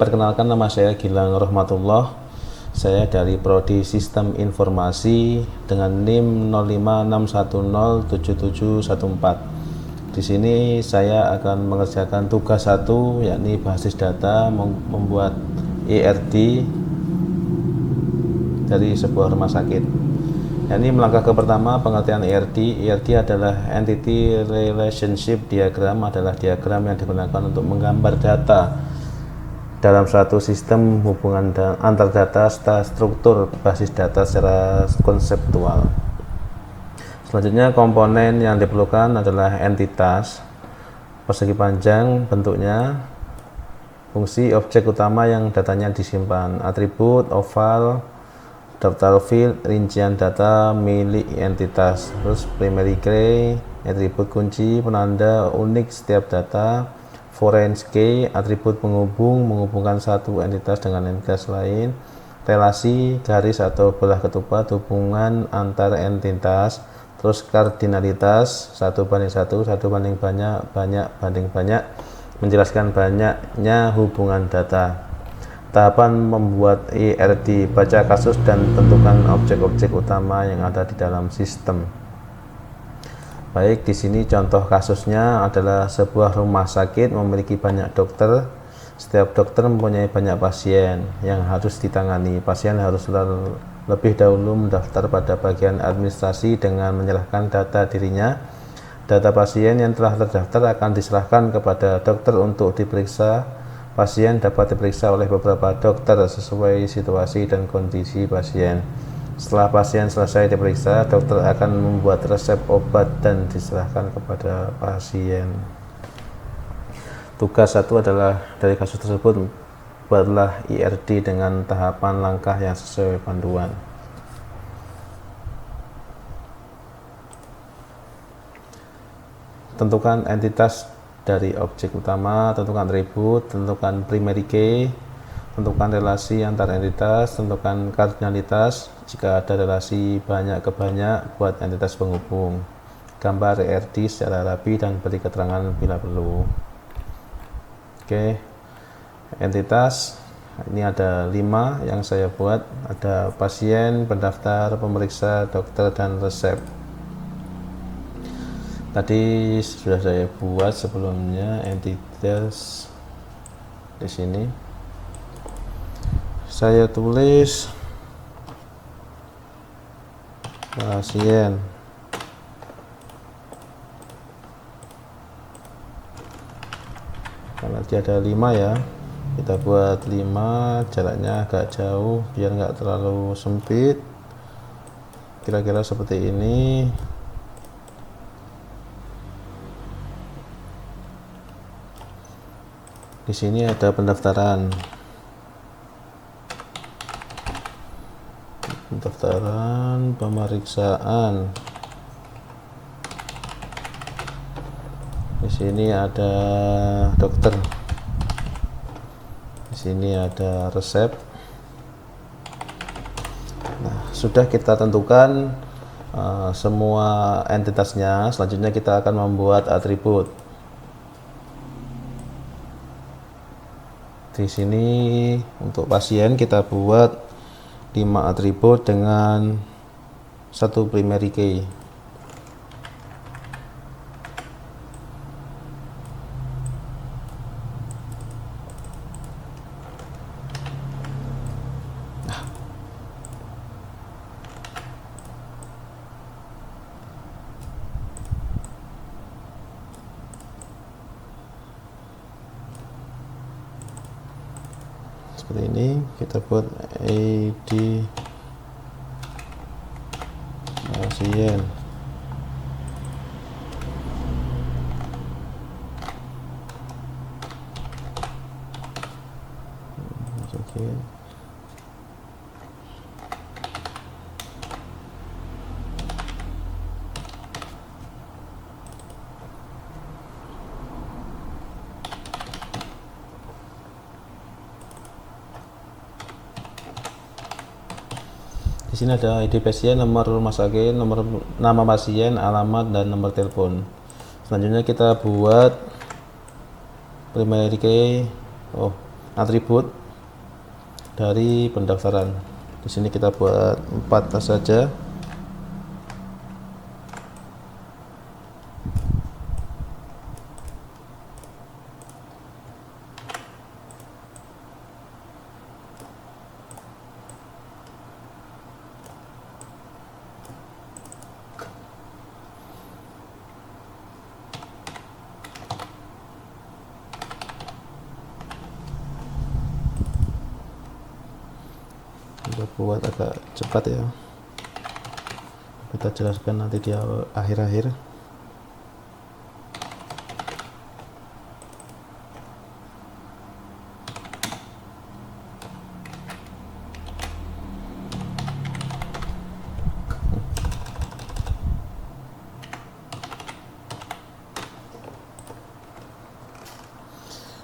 Perkenalkan, nama saya Gilang Rahmatullah. Saya dari Prodi Sistem Informasi dengan NIM 0561077714. Di sini saya akan mengerjakan tugas 1, yakni basis data membuat ERD dari sebuah rumah sakit. Yakni melangkah ke pertama, pengertian ERD. ERD adalah Entity Relationship Diagram, adalah diagram yang digunakan untuk menggambar data dalam suatu sistem hubungan antar data serta struktur basis data secara konseptual. Selanjutnya, komponen yang diperlukan adalah entitas, persegi panjang bentuknya, fungsi objek utama yang datanya disimpan, atribut, oval, daftar field, rincian data milik entitas, terus primary key, atribut kunci, penanda unik setiap data, foreign key, atribut penghubung, menghubungkan satu entitas dengan entitas lain, relasi, garis atau belah ketupat, hubungan antar entitas, terus kardinalitas, 1:1, 1:banyak, banyak banding banyak, menjelaskan banyaknya hubungan data. Tahapan membuat ERD, baca kasus dan tentukan objek-objek utama yang ada di dalam sistem. Baik, di sini contoh kasusnya adalah sebuah rumah sakit memiliki banyak dokter. Setiap dokter mempunyai banyak pasien yang harus ditangani. Pasien harus lebih dahulu mendaftar pada bagian administrasi dengan menyerahkan data dirinya. Data pasien yang telah terdaftar akan diserahkan kepada dokter untuk diperiksa. Pasien dapat diperiksa oleh beberapa dokter sesuai situasi dan kondisi pasien. Setelah pasien selesai diperiksa, dokter akan membuat resep obat dan diserahkan kepada pasien. Tugas 1 adalah dari kasus tersebut, buatlah ERD dengan tahapan langkah yang sesuai panduan. Tentukan entitas dari objek utama, tentukan atribut, tentukan primary key, tentukan relasi antar entitas, tentukan kardinalitas. Jika ada relasi banyak ke banyak, buat entitas penghubung. Gambar ERD secara rapi dan beri keterangan bila perlu. Oke, entitas ini ada 5 yang saya buat. Ada pasien, pendaftar, pemeriksa, dokter, dan resep. Tadi sudah saya buat sebelumnya entitas di sini. Saya tulis pasien, karena dia ada 5 ya, kita buat 5, jaraknya agak jauh biar nggak terlalu sempit, kira-kira seperti ini. Di sini ada pendaftaran, pemeriksaan. Di sini ada dokter. Di sini ada resep. Nah, sudah kita tentukan semua entitasnya. Selanjutnya kita akan membuat atribut. Di sini untuk pasien kita buat 5 atribut dengan 1 primary key. Seperti ini, kita buat ID pasien. Masukin. Di sini ada ID pasien, nomor rumah sakit, nama pasien, alamat, dan nomor telepon. Selanjutnya kita buat primary key, atribut dari pendaftaran. Di sini kita buat 4 saja. Kita buat agak cepat ya, kita jelaskan nanti di akhir-akhir.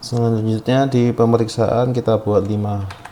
Selanjutnya di pemeriksaan kita buat 5.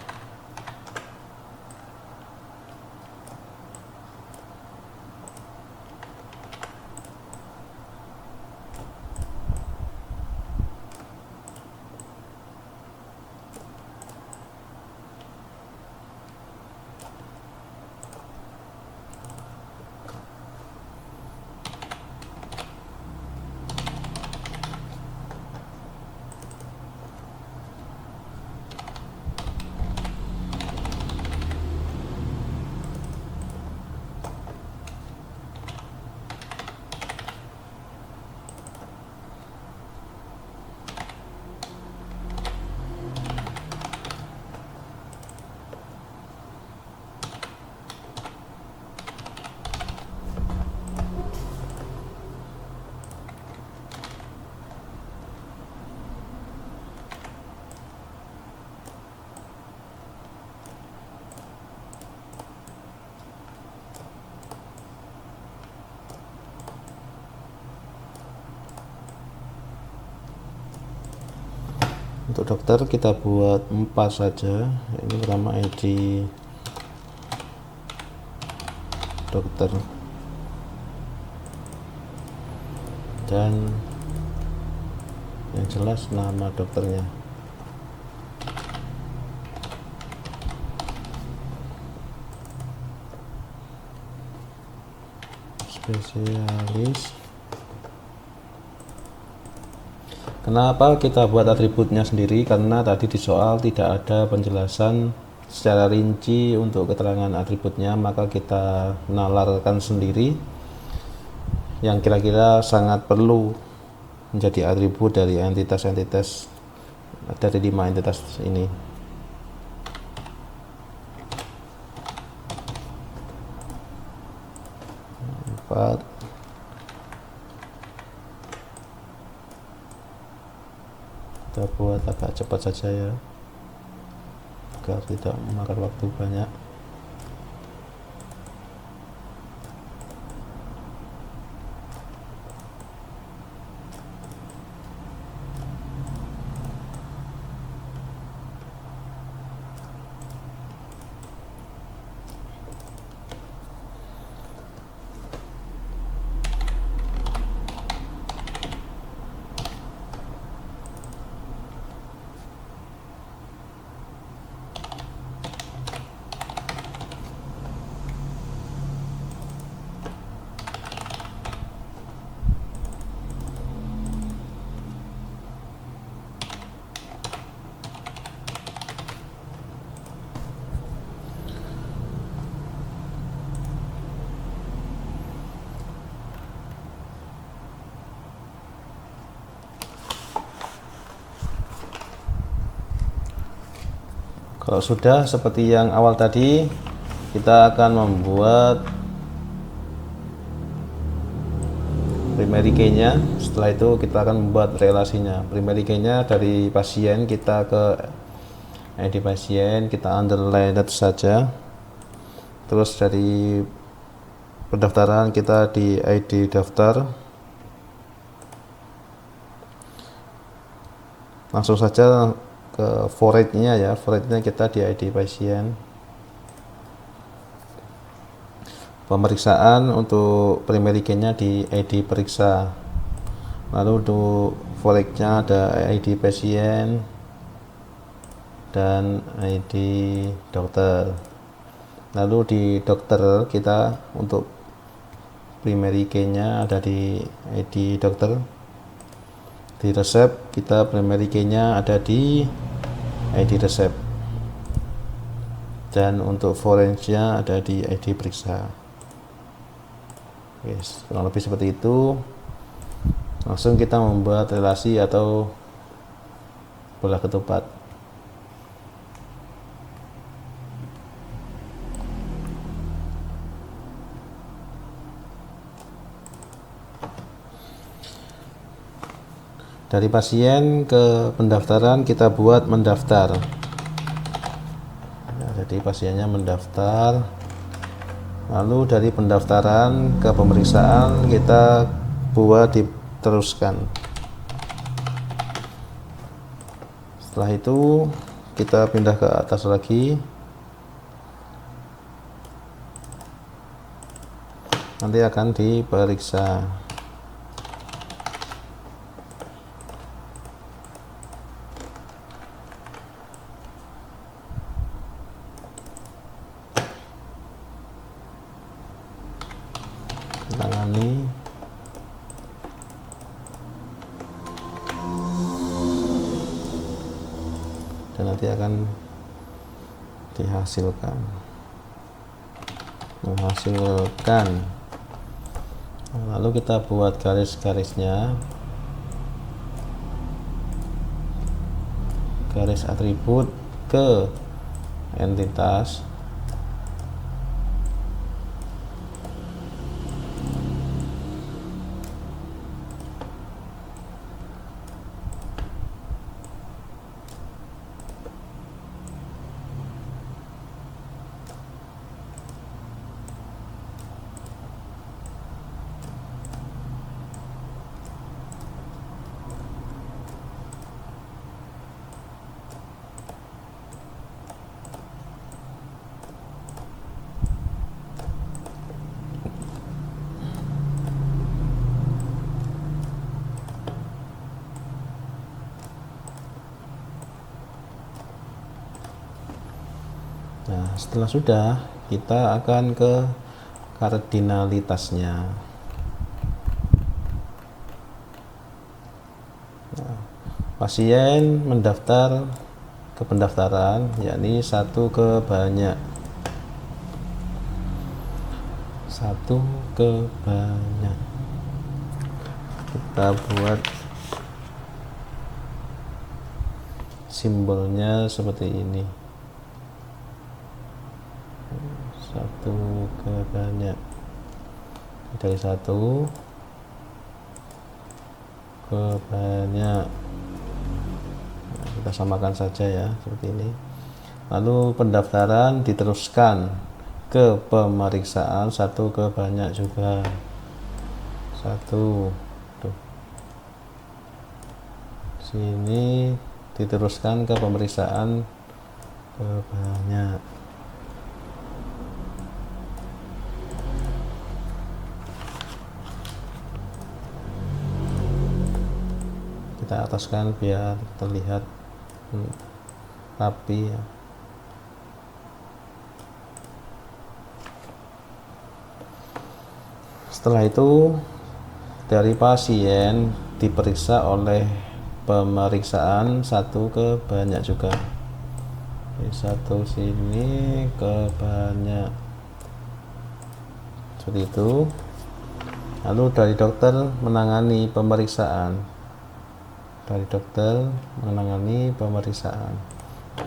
Untuk dokter kita buat 4 saja. Ini pertama ID dokter dan yang jelas nama dokternya. Spesialis. Kenapa kita buat atributnya sendiri? Karena tadi di soal tidak ada penjelasan secara rinci untuk keterangan atributnya, maka kita nalarkan sendiri yang kira-kira sangat perlu menjadi atribut dari entitas-entitas dari 5 entitas ini. Empat. Kita buat agak cepat saja ya, agar tidak memakan waktu banyak. Kalau sudah seperti yang awal tadi, kita akan membuat primary key-nya. Setelah itu kita akan membuat relasinya. Primary key-nya dari pasien kita ke ID pasien, kita underline saja. Terus dari pendaftaran kita di ID daftar. Langsung saja ke forage-nya ya, forage-nya kita di ID pasien. Pemeriksaan untuk primary key-nya di ID periksa. Lalu untuk forage-nya ada ID pasien. dan ID dokter. Lalu di dokter kita untuk primary key nya ada di ID dokter. Di resep kita primary key nya ada di ID resep, dan untuk forensnya ada di ID periksa. Yes, kurang lebih seperti itu. Langsung kita membuat relasi atau bola ketupat. Dari pasien ke pendaftaran kita buat mendaftar. Nah, jadi pasiennya mendaftar. Lalu dari pendaftaran ke pemeriksaan kita buat diteruskan. Setelah itu kita pindah ke atas lagi. Nanti akan diperiksa. Tangani, dan nanti akan menghasilkan. Lalu kita buat garis-garisnya, garis atribut ke entitas. Nah, setelah sudah, kita akan ke kardinalitasnya. Nah, pasien mendaftar ke pendaftaran, yakni satu ke banyak. Satu ke banyak. Kita buat simbolnya seperti ini. Satu ke banyak, dari satu ke banyak. Nah, kita samakan saja ya, seperti ini. Lalu pendaftaran diteruskan ke pemeriksaan satu ke banyak juga. Satu, tuh. Sini diteruskan ke pemeriksaan ke banyak. Kita ataskan biar terlihat rapi ya. Setelah itu dari pasien diperiksa oleh pemeriksaan satu ke banyak juga. Satu sini ke banyak, seperti itu. Lalu dari dokter menangani pemeriksaan.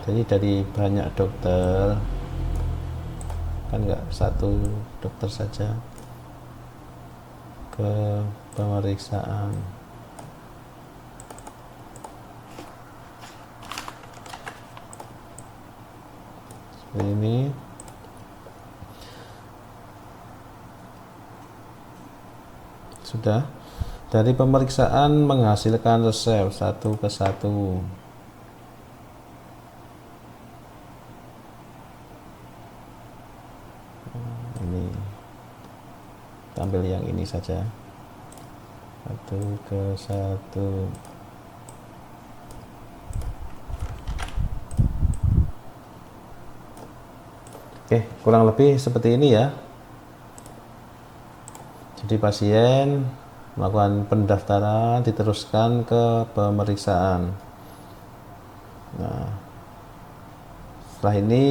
Jadi dari banyak dokter, kan nggak satu dokter saja, ke pemeriksaan. Seperti ini. Sudah. Dari pemeriksaan menghasilkan resep satu ke satu. Ini tampil yang ini saja, satu ke satu. Oke, kurang lebih seperti ini ya. Jadi pasien melakukan pendaftaran, diteruskan ke pemeriksaan. Nah, setelah ini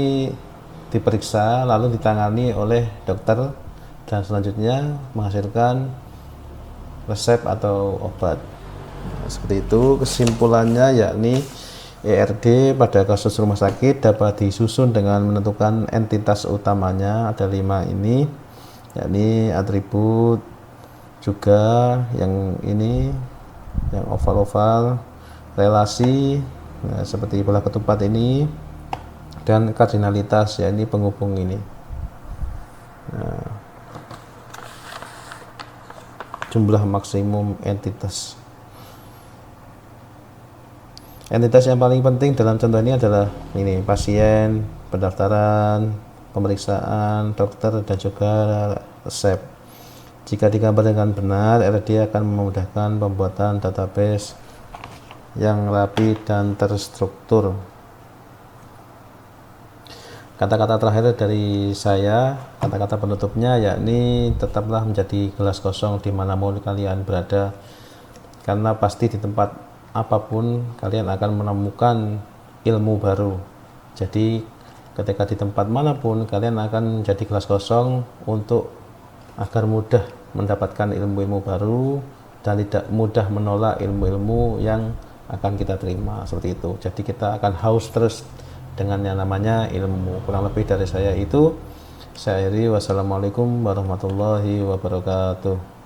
diperiksa lalu ditangani oleh dokter dan selanjutnya menghasilkan resep atau obat. Nah, seperti itu kesimpulannya, yakni ERD pada kasus rumah sakit dapat disusun dengan menentukan entitas utamanya, ada 5 ini, yakni atribut, juga yang ini, yang oval-oval, relasi, nah, seperti bola ketupat ini, dan kardinalitas, yakni penghubung ini. Nah, jumlah maksimum entitas. Entitas yang paling penting dalam contoh ini adalah ini, pasien, pendaftaran, pemeriksaan, dokter, dan juga resep. Jika digambar dengan benar, ERD akan memudahkan pembuatan database yang rapi dan terstruktur. Kata-kata terakhir dari saya, kata-kata penutupnya, yakni tetaplah menjadi gelas kosong dimanapun kalian berada, karena pasti di tempat apapun kalian akan menemukan ilmu baru. Jadi ketika di tempat manapun kalian akan menjadi gelas kosong untuk agar mudah mendapatkan ilmu-ilmu baru dan tidak mudah menolak ilmu-ilmu yang akan kita terima, seperti itu. Jadi kita akan haus terus dengan yang namanya ilmu. Kurang lebih dari saya itu. Saya akhiri, wassalamualaikum warahmatullahi wabarakatuh.